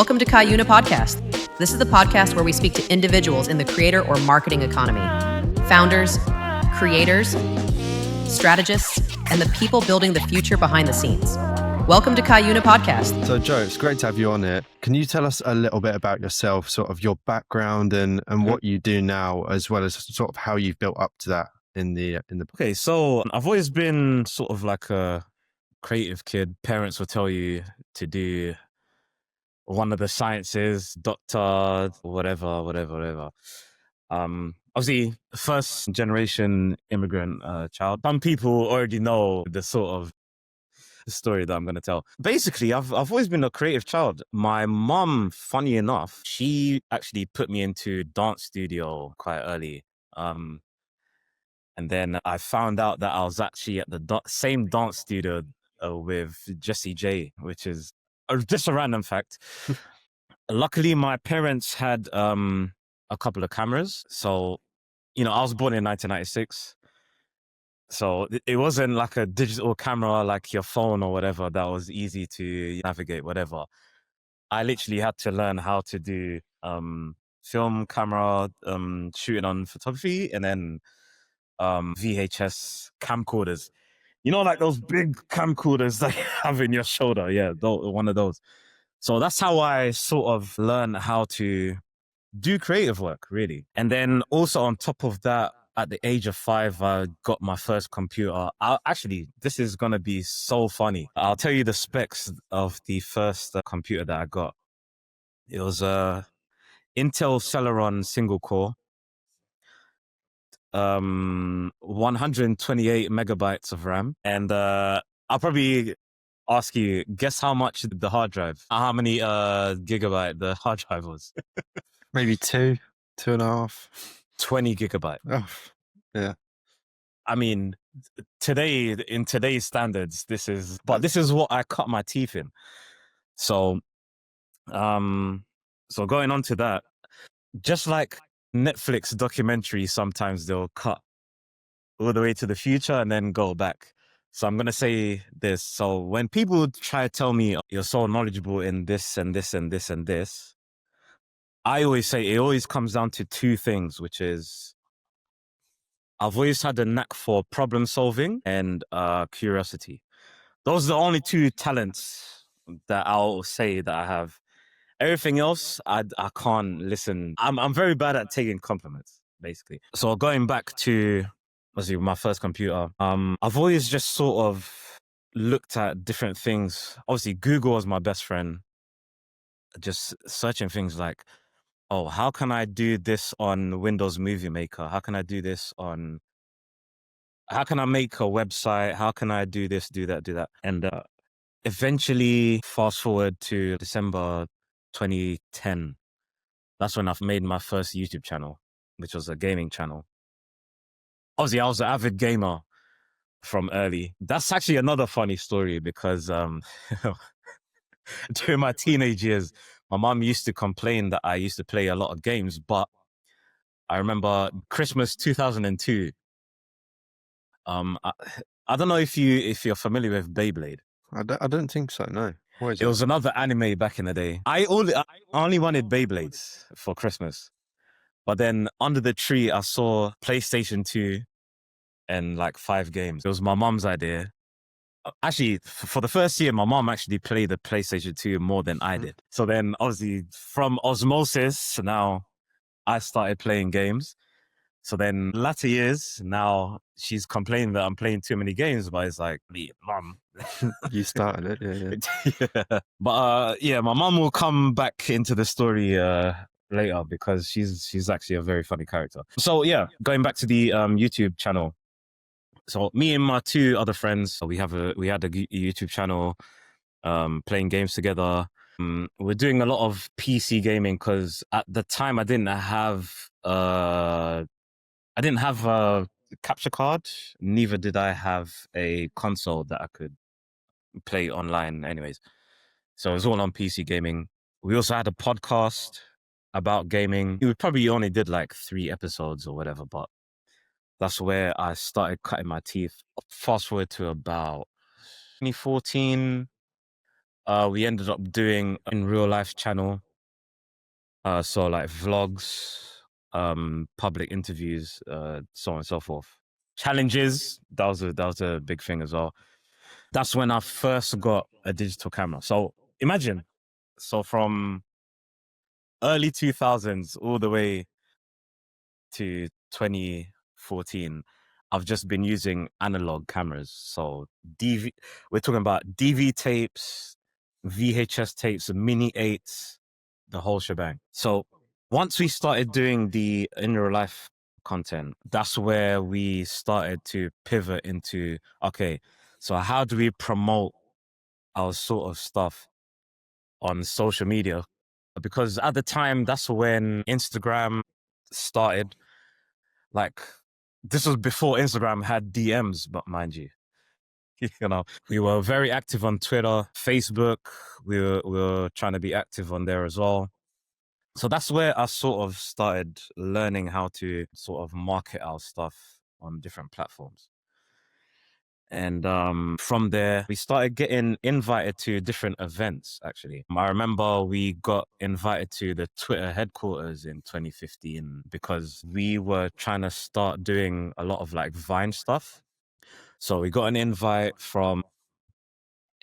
Welcome to KYOUNA PodKast. This is the podcast where we speak to individuals in the creator or marketing economy, founders, creators, strategists, and the people building the future behind the scenes. Welcome to KYOUNA PodKast. So Joe, it's great to have you on here. Can you tell us a little bit about yourself, sort of your background and what you do now, as well as sort of how you've built up to that in the Okay, so I've always been sort of like a creative kid. Parents will tell you to do one of the sciences, doctor, whatever. Obviously, first generation immigrant child. Some people already know the sort of story that I'm going to tell. Basically, I've always been a creative child. My mom, funny enough, she actually put me into dance studio quite early. And then I found out that I was actually at the same dance studio with Jessie J, which is just a random fact. Luckily, my parents had a couple of cameras. So, I was born in 1996. So it wasn't like a digital camera like your phone or whatever that was easy to navigate, whatever. I literally had to learn how to do film camera, shooting on photography, and then VHS camcorders. Like those big camcorders that you have in your shoulder. Yeah, one of those. So that's how I sort of learned how to do creative work, really. And then also on top of that, at the age of 5, I got my first computer. Actually, this is going to be so funny. I'll tell you the specs of the first computer that I got. It was a Intel Celeron single core, 128 megabytes of RAM. And I'll probably ask you, guess how much the hard drive, how many gigabyte the hard drive was? maybe 2.5. 20 gigabyte. Oh, yeah. I mean, in today's standards, this is what I cut my teeth in. So, so going on to that, just like Netflix documentaries, sometimes they'll cut all the way to the future and then go back. So I'm going to say this. So when people try to tell me you're so knowledgeable in this and this and this and this, I always say it always comes down to two things, which is I've always had a knack for problem solving and curiosity. Those are the only two talents that I'll say that I have. Everything else, I can't listen. I'm very bad at taking compliments, basically. So going back to my first computer, I've always just sort of looked at different things. Obviously, Google was my best friend. Just searching things like, oh, how can I do this on Windows Movie Maker? How can I do this on... How can I make a website? How can I do this, do that? And eventually, fast forward to December 2010. That's when I've made my first YouTube channel, which was a gaming channel. Obviously, I was an avid gamer from early. That's actually another funny story because during my teenage years, my mom used to complain that I used to play a lot of games, but I remember Christmas 2002. I don't know if you're familiar with Beyblade. I don't think so, no. What is It was another anime back in the day. I only wanted Beyblades for Christmas. But then under the tree, I saw PlayStation 2 and like 5 games. It was my mom's idea. Actually, for the first year, my mom actually played the PlayStation 2 more than I did. So then obviously from osmosis, now I started playing games. So then latter years, now she's complaining that I'm playing too many games, but it's like, Mom. You started it, yeah. But my mom will come back into the story later because she's actually a very funny character. So yeah, going back to the YouTube channel. So me and my 2 other friends, we had a YouTube channel, playing games together. We're doing a lot of PC gaming because at the time I didn't have a capture card. Neither did I have a console that I could play online anyways. So it was all on PC gaming. We also had a podcast about gaming. We probably only did like 3 episodes or whatever, but that's where I started cutting my teeth. Fast forward to about 2014. We ended up doing in real life channel. So like vlogs, public interviews, so on and so forth. Challenges, that was a big thing as well. That's when I first got a digital camera. So imagine, so from early 2000s all the way to 2014, I've just been using analog cameras. So we're talking about DV tapes, VHS tapes, mini 8s, the whole shebang. So once we started doing the in real life content, that's where we started to pivot into, okay, so how do we promote our sort of stuff on social media? Because at the time, that's when Instagram started. Like, this was before Instagram had DMs, but mind you, we were very active on Twitter, Facebook. We were trying to be active on there as well. So that's where I sort of started learning how to sort of market our stuff on different platforms. And from there, we started getting invited to different events, actually. I remember we got invited to the Twitter headquarters in 2015 because we were trying to start doing a lot of like Vine stuff. So we got an invite from,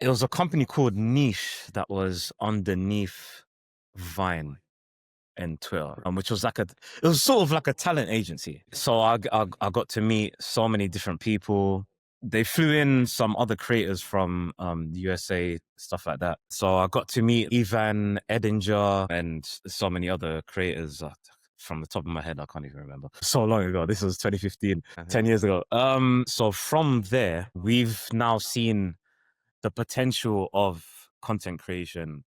it was a company called Niche that was underneath Vine and Twitter, which was like it was sort of like a talent agency. So I got to meet so many different people. They flew in some other creators from the USA, stuff like that. So I got to meet Evan Edinger and so many other creators. From the top of my head, I can't even remember. So long ago. This was 2015, 10 years ago. So from there, we've now seen the potential of content creation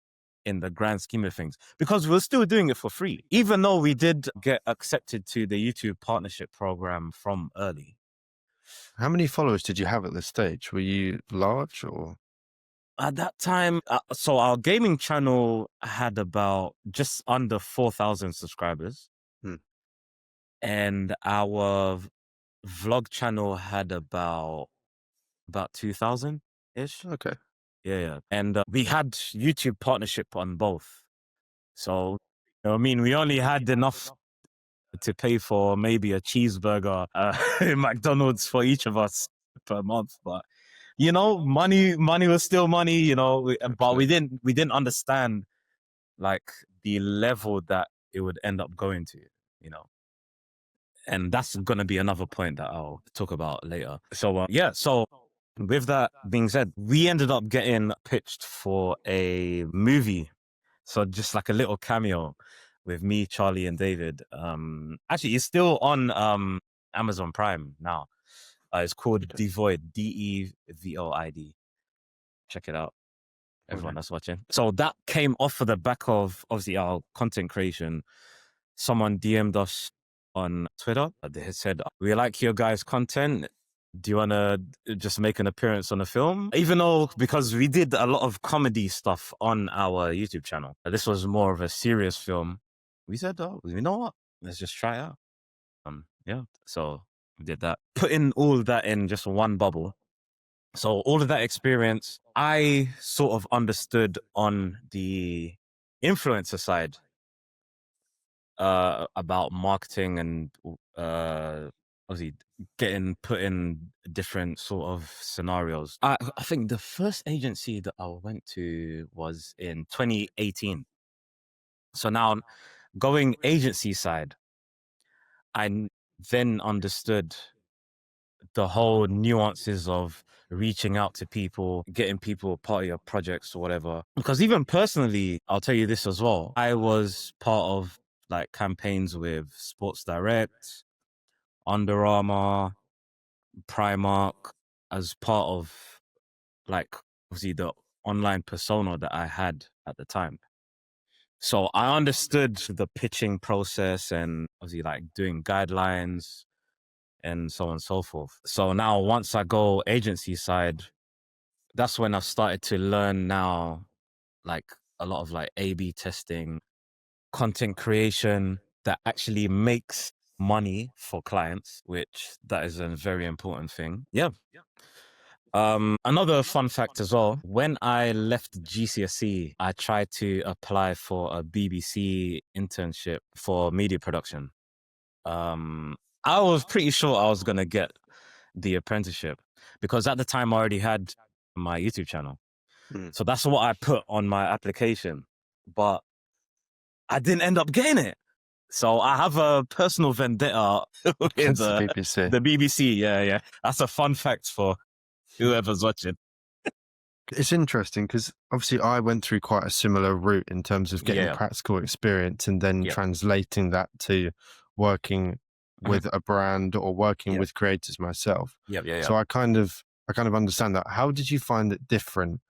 in the grand scheme of things, because we're still doing it for free, even though we did get accepted to the YouTube partnership program from Early. How many followers did you have at this stage? Were you large or? At that time, so our gaming channel had about just under 4,000 subscribers. And our vlog channel had about 2,000-ish. Okay. Yeah. And we had YouTube partnership on both. So, I mean, we only had enough to pay for maybe a cheeseburger in McDonald's for each of us per month. But, money was still money, but we didn't understand like the level that it would end up going to, and that's going to be another point that I'll talk about later. So, so with that being said, we ended up getting pitched for a movie. So just like a little cameo with me, Charlie, and David. Actually, it's still on Amazon Prime now. It's called Devoid, Devoid. Check it out, everyone that's watching. So that came off of the back of, obviously, our content creation. Someone DM'd us on Twitter. They said, we like your guys' content. Do you want to just make an appearance on a film? Even though, because we did a lot of comedy stuff on our YouTube channel. This was more of a serious film. We said, oh, you know what? Let's just try it out. So we did that. Putting all of that in just one bubble. So all of that experience, I sort of understood on the influencer side about marketing and obviously getting put in different sort of scenarios. I think the first agency that I went to was in 2018. So now going agency side, I then understood the whole nuances of reaching out to people, getting people part of your projects or whatever. Because even personally, I'll tell you this as well. I was part of like campaigns with Sports Direct, Under Armour, Primark, as part of like obviously the online persona that I had at the time. So I understood the pitching process and obviously like doing guidelines and so on and so forth. So now once I go agency side, that's when I started to learn now like a lot of like A/B testing, content creation that actually makes money for clients, which that is a very important thing. Yeah. Another fun fact as well, when I left GCSE, I tried to apply for a BBC internship for media production. I was pretty sure I was going to get the apprenticeship because at the time I already had my YouTube channel. So that's what I put on my application, but I didn't end up getting it. So I have a personal vendetta with Against the BBC. the BBC. Yeah. That's a fun fact for whoever's watching. It's interesting because obviously I went through quite a similar route in terms of getting practical experience and then translating that to working with a brand or working with creators myself. So I kind of understand that. How did you find it different?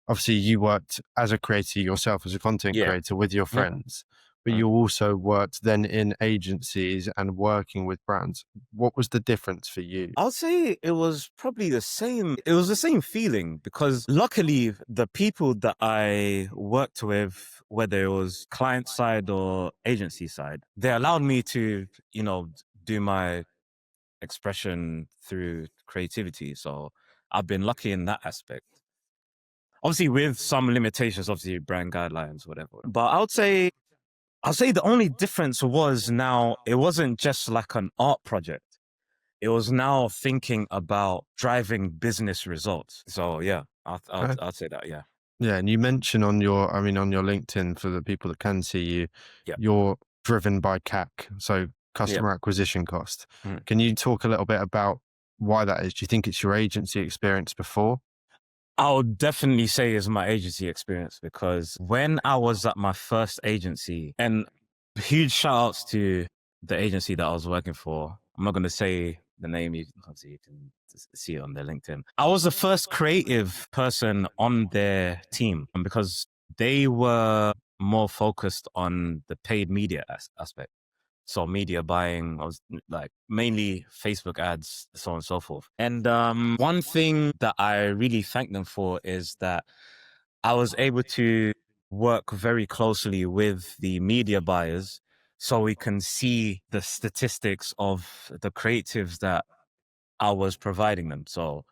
Obviously you worked as a creator yourself, as a content creator with your friends, but you also worked then in agencies and working with brands. What was the difference for you? I'll say it was probably the same. It was the same feeling because luckily the people that I worked with, whether it was client side or agency side, they allowed me to, do my expression through creativity. So I've been lucky in that aspect. Obviously with some limitations, obviously brand guidelines, whatever. But I'll say the only difference was now it wasn't just like an art project. It was now thinking about driving business results. So yeah, I'd say that. Yeah. Yeah, and you mentioned on your LinkedIn, for the people that can see you, you're driven by CAC, so customer acquisition cost. Can you talk a little bit about why that is? Do you think it's your agency experience before? I'll definitely say it's my agency experience because when I was at my first agency, and huge shout outs to the agency that I was working for. I'm not going to say the name, obviously you can see it on their LinkedIn. I was the first creative person on their team because they were more focused on the paid media aspect. So media buying, I was like mainly Facebook ads, so on and so forth. And one thing that I really thank them for is that I was able to work very closely with the media buyers so we can see the statistics of the creatives that I was providing them. So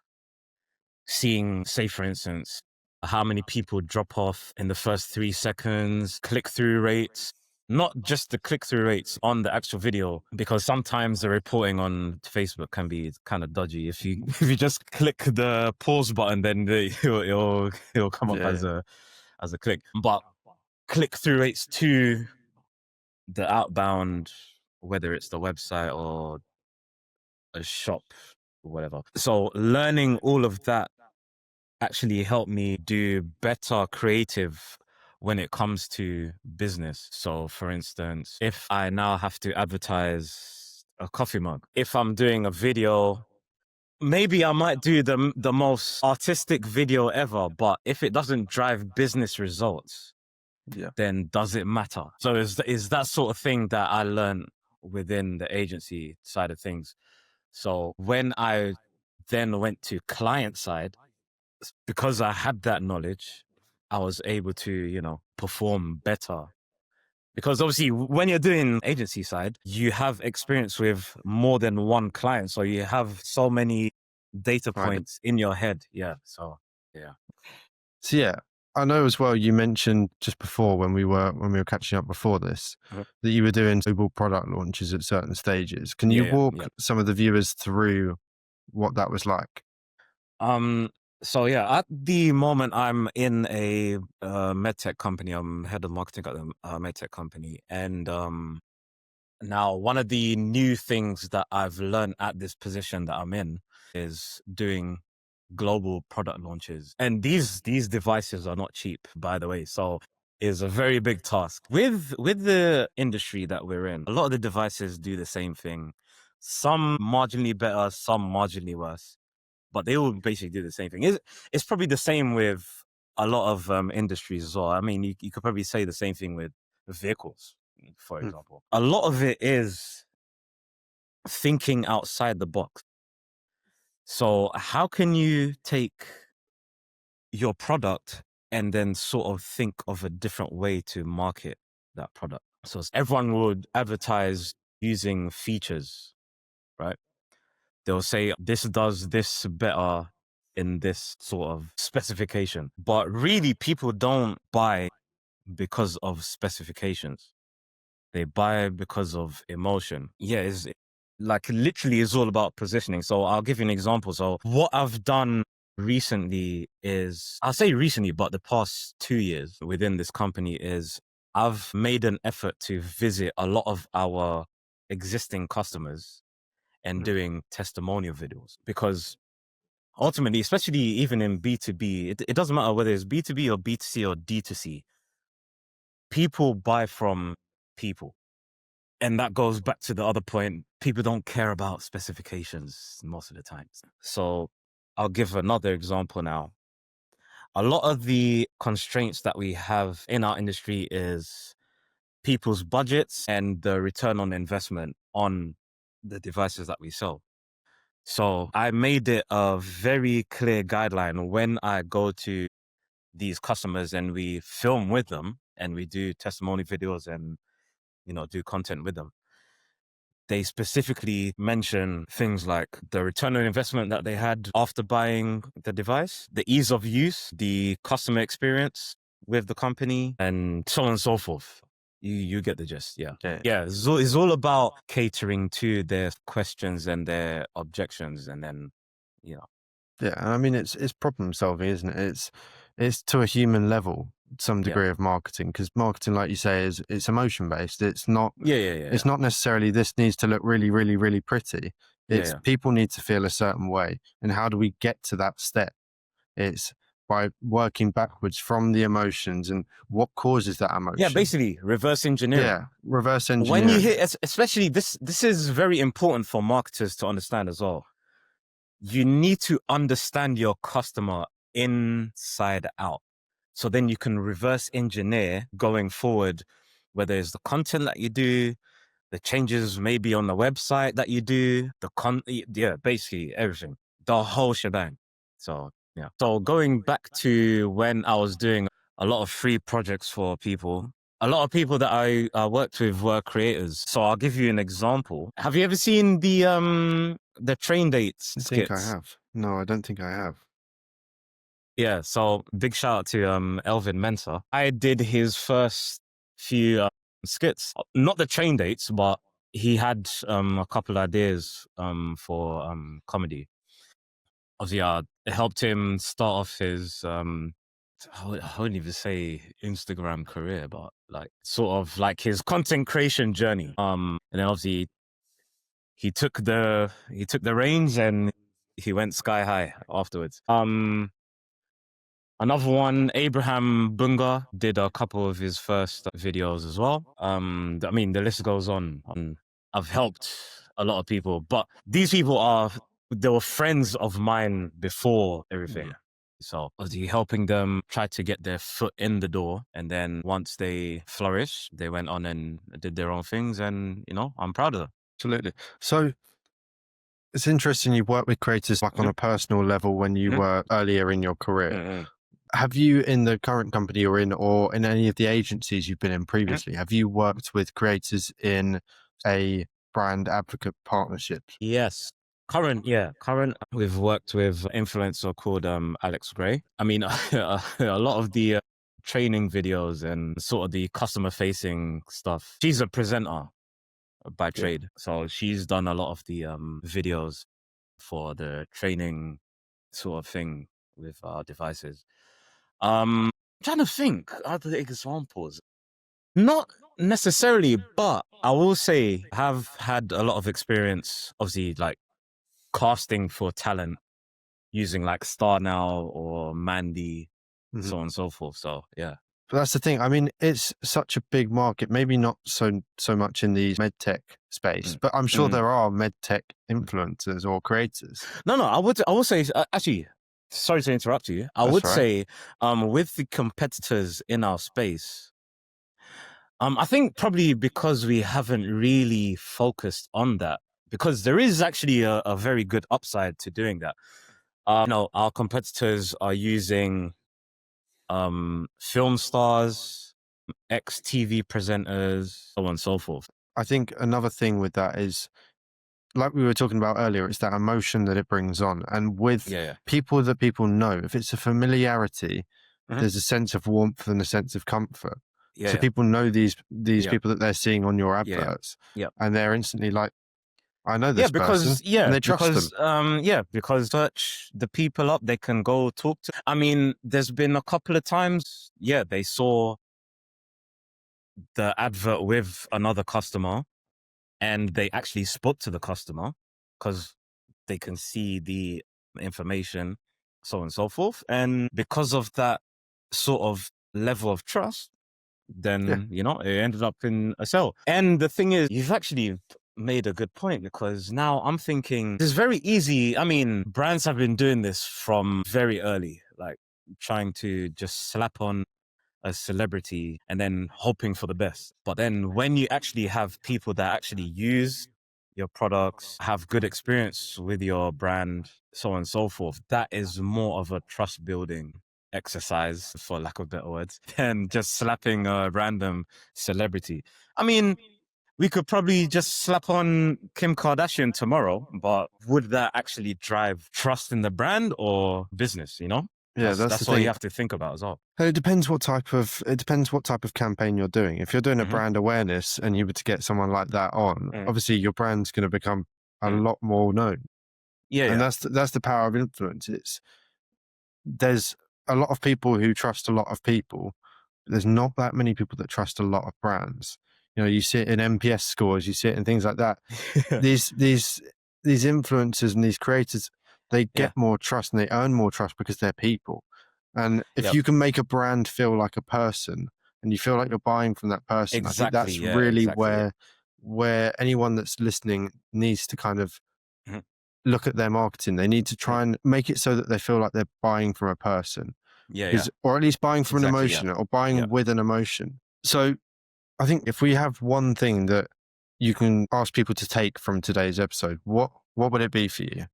seeing, say, for instance, how many people drop off in the first 3 seconds, click-through rates, not just the click-through rates on the actual video, because sometimes the reporting on Facebook can be kind of dodgy. If you just click the pause button, then it'll come up as a click. But click-through rates to the outbound, whether it's the website or a shop or whatever. So learning all of that actually helped me do better creative when it comes to business. So for instance, if I now have to advertise a coffee mug, if I'm doing a video, maybe I might do the most artistic video ever, but if it doesn't drive business results, then does it matter? So is that sort of thing that I learned within the agency side of things. So when I then went to client side, because I had that knowledge, I was able to, perform better. Because obviously when you're doing agency side, you have experience with more than one client. So you have so many data points in your head. Yeah. So, yeah. So yeah, I know as well, you mentioned just before when we were catching up before this, that you were doing global product launches at certain stages. Can you walk some of the viewers through what that was like? So yeah, at the moment I'm in a medtech company. I'm head of marketing at a medtech company. And now one of the new things that I've learned at this position that I'm in is doing global product launches. And these devices are not cheap, by the way. So it's a very big task. With the industry that we're in, a lot of the devices do the same thing. Some marginally better, some marginally worse. But they all basically do the same thing. It's probably the same with a lot of industries as well. I mean, you could probably say the same thing with vehicles, for example. A lot of it is thinking outside the box. So how can you take your product and then sort of think of a different way to market that product? So everyone would advertise using features, right? They'll say, this does this better in this sort of specification. But really, people don't buy because of specifications. They buy because of emotion. Yeah, it's like literally it's all about positioning. So I'll give you an example. So what I've done recently is, I'll say recently, but the past 2 years within this company is I've made an effort to visit a lot of our existing customers and doing testimonial videos, because ultimately, especially even in B2B, it doesn't matter whether it's B2B or B2C or D2C. People buy from people. And that goes back to the other point. People don't care about specifications most of the time. So I'll give another example now. A lot of the constraints that we have in our industry is people's budgets and the return on investment on the devices that we sell. So I made it a very clear guideline when I go to these customers and we film with them and we do testimony videos and, do content with them. They specifically mention things like the return on investment that they had after buying the device, the ease of use, the customer experience with the company, and so on and so forth. You get the gist, yeah. Yeah, it's all about catering to their questions and their objections, and then, Yeah, and I mean, it's problem solving, isn't it? It's to a human level, some degree of marketing, because marketing, like you say, it's emotion based. It's not. It's not necessarily this needs to look really, really, really pretty. It's people need to feel a certain way, and how do we get to that step? It's by working backwards from the emotions and what causes that emotion. Yeah, basically reverse engineering. Yeah, reverse engineering. When you hit, especially this is very important for marketers to understand as well. You need to understand your customer inside out. So then you can reverse engineer going forward, whether it's the content that you do, the changes maybe on the website that you do, basically everything, the whole shebang. So, yeah. So going back to when I was doing a lot of free projects for people, a lot of people that I worked with were creators. So I'll give you an example. Have you ever seen the train dates skits? I think I have. No, I don't think I have. Yeah, so big shout out to Elvin Mensa. I did his first few skits, not the train dates, but he had a couple ideas for comedy. Obviously, it helped him start off his I wouldn't even say Instagram career, but like sort of like his content creation journey. And then obviously he took the reins and he went sky high afterwards. Another one, Abraham Bunga, did a couple of his first videos as well. I mean, the list goes on. I've helped a lot of people, but these people they were friends of mine before everything. Yeah. So obviously helping them try to get their foot in the door. And then once they flourished, they went on and did their own things. And, I'm proud of them. Absolutely. So it's interesting you work with creators like on a personal level when you were earlier in your career. Have you, in the current company you're in or in any of the agencies you've been in previously, have you worked with creators in a brand advocate partnership? Yes. Current, we've worked with an influencer called Alex Gray. I mean, a lot of the training videos and sort of the customer facing stuff. She's a presenter by trade. So she's done a lot of the videos for the training sort of thing with our devices. I'm trying to think other examples. Not necessarily, but I will say I have had a lot of experience, obviously, like casting for talent using like Star Now or Mandy, so on and so forth. So, yeah. But that's the thing. I mean, it's such a big market, maybe not so much in the medtech space, but I'm sure there are medtech influencers or creators. No, I would say, actually, sorry to interrupt you. I would say with the competitors in our space, I think probably because we haven't really focused on that, because there is actually a very good upside to doing that. Our competitors are using film stars, ex-TV presenters, so on and so forth. I think another thing with that is like we were talking about earlier, it's that emotion that it brings on. And with people that people know, if it's a familiarity, there's a sense of warmth and a sense of comfort. So people know these people that they're seeing on your adverts, and they're instantly like, I know this person, and they trust them. Because search the people up, they can go talk to. I mean, there's been a couple of times, they saw the advert with another customer, and they actually spoke to the customer because they can see the information, so on and so forth. And because of that sort of level of trust, then, it ended up in a sale. And the thing is, you've actually made a good point, because now I'm thinking it's very easy. I mean, brands have been doing this from very early, like trying to just slap on a celebrity and then hoping for the best. But then when you actually have people that actually use your products, have good experience with your brand, so on and so forth, that is more of a trust building exercise, for lack of better words, than just slapping a random celebrity. I mean, we could probably just slap on Kim Kardashian tomorrow, but would that actually drive trust in the brand or business, Yeah, that's what you have to think about as well. It depends what type of campaign you're doing. If you're doing a brand awareness and you were to get someone like that on, obviously your brand's going to become a lot more known. And that's the power of influence. There's a lot of people who trust a lot of people. But there's not that many people that trust a lot of brands. You see it in NPS scores, you see it in things like that. These influencers and these creators, they get more trust and they earn more trust because they're people. And if you can make a brand feel like a person and you feel like you're buying from that person, I think that's really where anyone that's listening needs to kind of look at their marketing. They need to try and make it so that they feel like they're buying from a person. Or at least buying from an emotion or buying with an emotion. So I think if we have one thing that you can ask people to take from today's episode, what would it be for you?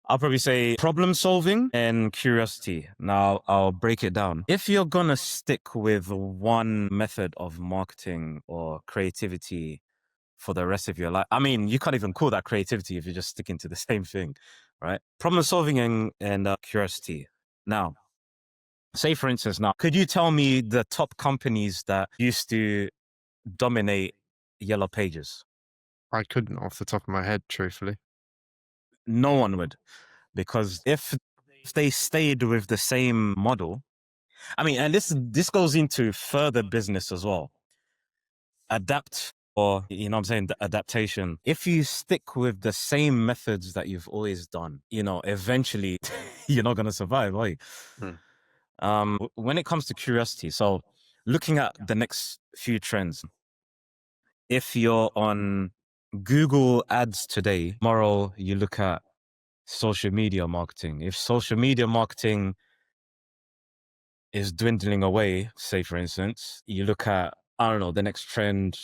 I'll probably say problem solving and curiosity. Now, I'll break it down. If you're going to stick with one method of marketing or creativity for the rest of your life, I mean, you can't even call that creativity if you're just sticking to the same thing, right? Problem solving and curiosity. Now, say for instance, could you tell me the top companies that used to dominate Yellow Pages? I couldn't off the top of my head, truthfully. No one would, because if they stayed with the same model, I mean, and this goes into further business as well. Adapt, or adaptation. If you stick with the same methods that you've always done, eventually you're not going to survive, are you? When it comes to curiosity, so looking at the next few trends, if you're on Google Ads today, tomorrow you look at social media marketing. If social media marketing is dwindling away, say for instance, you look at, the next trend,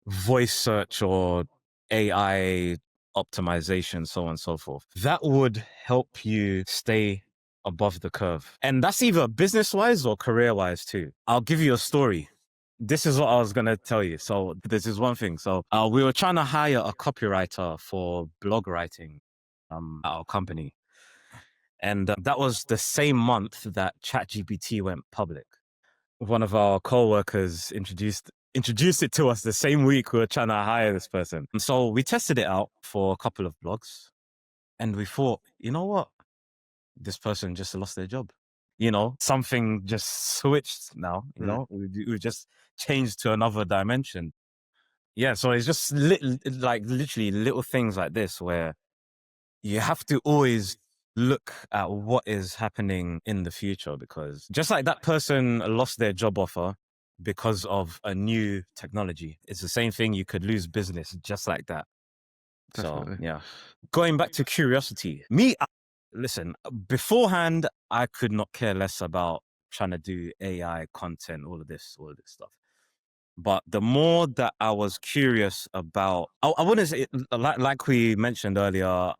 voice search or AI optimization, so on and so forth. That would help you stay above the curve. And that's either business-wise or career-wise too. I'll give you a story. This is what I was going to tell you. So this is one thing. So we were trying to hire a copywriter for blog writing at our company. And that was the same month that ChatGPT went public. One of our co-workers introduced it to us the same week we were trying to hire this person. And so we tested it out for a couple of blogs. And we thought, you know what? This person just lost their job. Something just switched now. We just changed to another dimension. Yeah, so it's just literally little things like this where you have to always look at what is happening in the future, because just like that person lost their job offer because of a new technology, it's the same thing. You could lose business just like that. Definitely. So, yeah. Going back to curiosity, listen, beforehand, I could not care less about trying to do AI content, all of this stuff. But the more that I was curious about, I wouldn't say, like we mentioned earlier,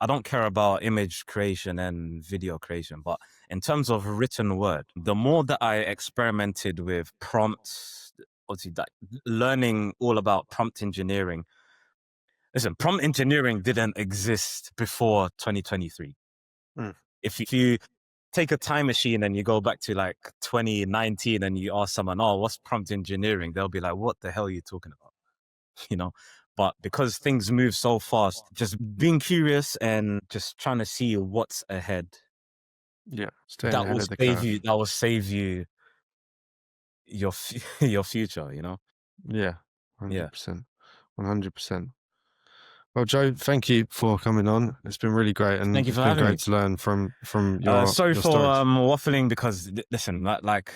I don't care about image creation and video creation, but in terms of written word, the more that I experimented with prompts, obviously learning all about prompt engineering, listen, prompt engineering didn't exist before 2023. If you take a time machine and you go back to like 2019 and you ask someone, oh, what's prompt engineering? They'll be like, what the hell are you talking about? You know, but because things move so fast, just being curious and just trying to see what's ahead. Yeah. That will save you your future, you know? Yeah. 100%. 100%. Well, Joe, thank you for coming on. It's been really great, and thank you for it's been having great me. to learn from your. Sorry your for stories. waffling, because listen, like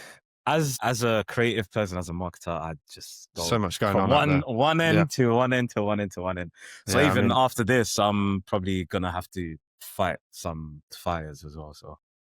as a creative person, as a marketer, I just go so much going from on one end to one end to one end to one end. So even after this, I'm probably gonna have to fight some fires as well. So